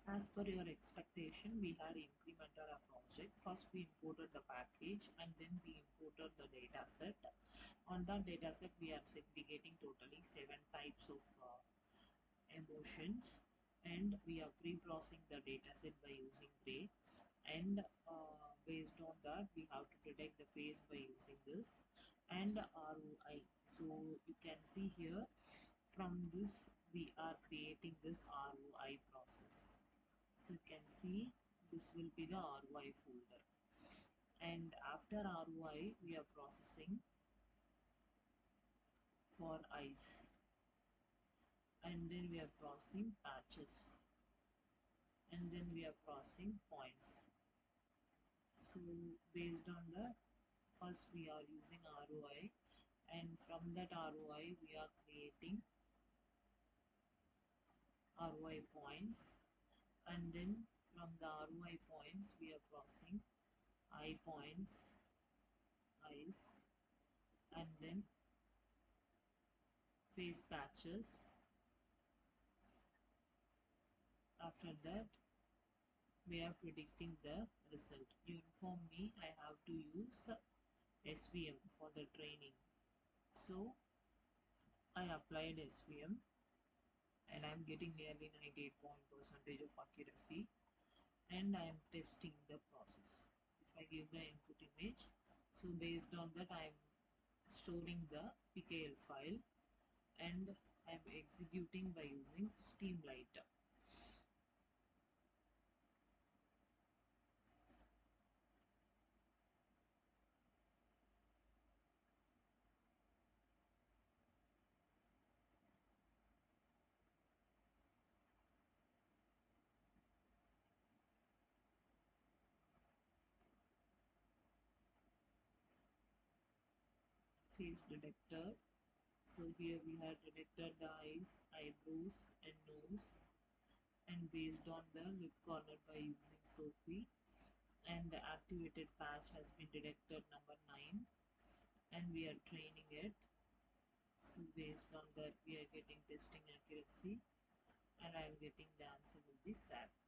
As per your expectation, we had implemented a project. First, we imported the package and then we imported the data set. On that data set, we are segregating totally 7 types of emotions, and we are pre-processing the data set by using Gray, and based on that we have to detect the face by using this and ROI. So you can see here, from this we are creating this ROI process. So you can see this will be the ROI folder, and after ROI we are processing for eyes, and then we are processing patches, and then we are processing points. So based on that, first we are using ROI, and from that ROI we are creating ROI points, and then from the ROI points we are processing eye points, eyes, and then face patches. After that we are predicting the result. You inform me I have to use SVM for the training. So I applied SVM and I'm getting nearly 98% of accuracy, and I'm testing the process. If I give the input image, so based on that I'm storing the PKL file, and I'm executing by using Steamlight. Face detector. So here we had detected the eyes, eyebrows and nose, and based on the lip corner by using SOAP, and the activated patch has been detected number 9, and we are training it. So based on that we are getting testing accuracy, and I am getting the answer will be SAT.